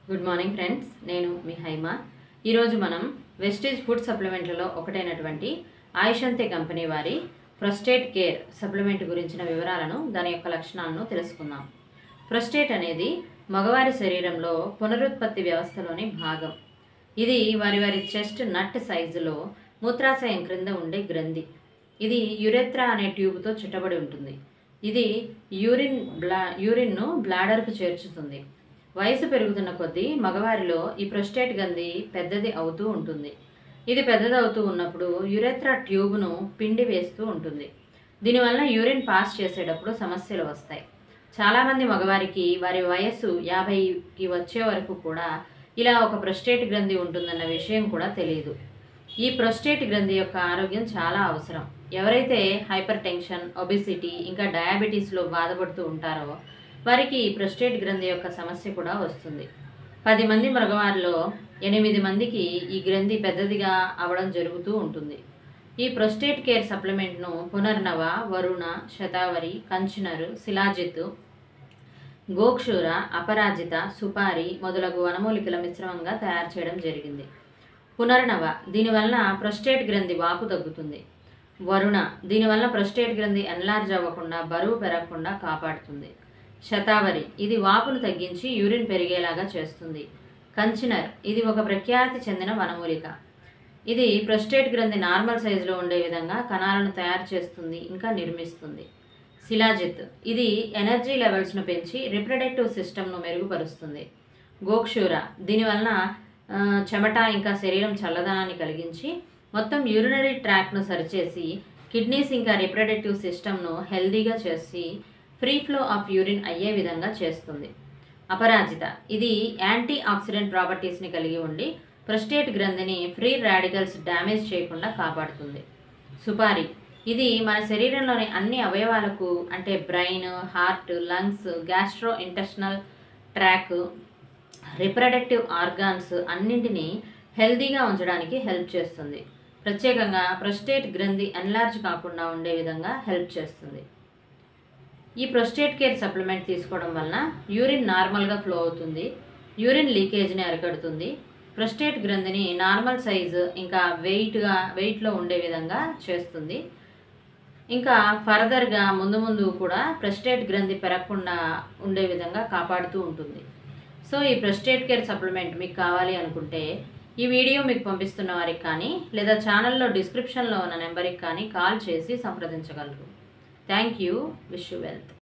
Good morning friends, నేను మీ హైమ. ఈరోజు మనం వెస్టేజ్ ఫుడ్ సప్లిమెంట్లలో ఒకటైనటువంటి ఆయుషంతే కంపెనీ వారి ప్రొస్టేట్ కేర్ సప్లిమెంట్ గురించిన వివరాలను, దాని యొక్క లక్షణాలను తెలుసుకుందాం. ప్రొస్టేట్ అనేది మగవారి శరీరంలో పునరుత్పత్తి వ్యవస్థలోని భాగం. ఇది వారి చెస్ట్ నట్ సైజులో మూత్రాశయం క్రింద ఉండే గ్రంథి. ఇది యురెత్రా అనే ట్యూబ్తో చుట్టబడి ఉంటుంది. ఇది యూరిన్ను బ్లాడర్కు చేర్చుతుంది. వయసు పెరుగుతున్న కొద్దీ మగవారిలో ఈ ప్రొస్టేట్ గ్రంథి పెద్దది అవుతూ ఉంటుంది. ఇది పెద్దదవుతూ ఉన్నప్పుడు యురెత్రా ట్యూబ్ను పిండి వేస్తూ ఉంటుంది. దీనివల్ల యూరిన్ పాస్ చేసేటప్పుడు సమస్యలు వస్తాయి. చాలామంది మగవారికి వారి వయస్సు 50కి వచ్చే వరకు కూడా ఇలా ఒక ప్రొస్టేట్ గ్రంథి ఉంటుందన్న విషయం కూడా తెలియదు. ఈ ప్రొస్టేట్ గ్రంథి యొక్క ఆరోగ్యం చాలా అవసరం. ఎవరైతే హైపర్ టెన్షన్, ఒబిసిటీ ఇంకా డయాబెటీస్లో బాధపడుతూ ఉంటారో వారికి ఈ ప్రొస్టేట్ గ్రంథి యొక్క సమస్య కూడా వస్తుంది. 10 మంది మగవారిలో 8 మందికి ఈ గ్రంథి పెద్దదిగా అవడం జరుగుతూ ఉంటుంది. ఈ ప్రొస్టేట్ కేర్ సప్లిమెంట్ను పునర్నవ, వరుణ, శతావరి, కంచినరు, శిలాజిత్, గోక్షూర, అపరాజిత, సుపారి మొదలగు వనమూలికల మిశ్రమంగా తయారు చేయడం జరిగింది. పునర్నవ దీనివలన ప్రొస్టేట్ గ్రంథి వాపు తగ్గుతుంది. వరుణ దీనివల్ల ప్రొస్టేట్ గ్రంథి ఎన్లార్జ్ అవ్వకుండా, బరువు పెరగకుండా కాపాడుతుంది. శతావరి ఇది వాపును తగ్గించి యూరిన్ పెరిగేలాగా చేస్తుంది. కంచినర్ ఇది ఒక ప్రఖ్యాతి చెందిన వనమూలిక. ఇది ప్రొస్టేట్ గ్రంథి నార్మల్ సైజులో ఉండే విధంగా కణాలను తయారు చేస్తుంది, ఇంకా నిర్మిస్తుంది. శిలాజిత్ ఇది ఎనర్జీ లెవెల్స్ను పెంచి రిప్రొడక్టివ్ సిస్టమ్ను మెరుగుపరుస్తుంది. గోక్షూర దీనివలన చెమట ఇంకా శరీరం చల్లదనాన్ని కలిగించి మొత్తం యూరినరీ ట్రాక్ను సరిచేసి కిడ్నీస్ ఇంకా రిప్రొడక్టివ్ సిస్టమ్ను హెల్దీగా చేసి ఫ్రీ ఫ్లో ఆఫ్ యూరిన్ అయ్యే విధంగా చేస్తుంది. అపరాజిత ఇది యాంటీ ఆక్సిడెంట్ ప్రాపర్టీస్ని కలిగి ఉండి ప్రొస్టేట్ గ్రంథిని ఫ్రీ రాడికల్స్ డ్యామేజ్ చేయకుండా కాపాడుతుంది. సుపారి ఇది మన శరీరంలోని అన్ని అవయవాలకు అంటే brain, heart, lungs, gastro intestinal track, reproductive organs అన్నింటినీ హెల్దీగా ఉంచడానికి హెల్ప్ చేస్తుంది. ప్రత్యేకంగా ప్రొస్టేట్ గ్రంథి ఎన్లార్జ్ కాకుండా ఉండే విధంగా హెల్ప్ చేస్తుంది. ఈ ప్రొస్టేట్ కేర్ సప్లిమెంట్ తీసుకోవడం వలన యూరిన్ నార్మల్గా ఫ్లో అవుతుంది. యూరిన్ లీకేజ్ని అరికడుతుంది. ప్రొస్టేట్ గ్రంథిని నార్మల్ సైజు ఇంకా వెయిట్లో ఉండే విధంగా చేస్తుంది. ఇంకా ఫర్దర్గా ముందు కూడా ప్రొస్టేట్ గ్రంథి పెరగకుండా ఉండే విధంగా కాపాడుతూ ఉంటుంది. సో ఈ ప్రొస్టేట్ కేర్ సప్లిమెంట్ మీకు కావాలి అనుకుంటే ఈ వీడియో మీకు పంపిస్తున్న వారికి కానీ లేదా ఛానల్లో డిస్క్రిప్షన్లో ఉన్న నెంబర్కి కానీ కాల్ చేసి సంప్రదించగలరు. Thank you. Wish you wealth.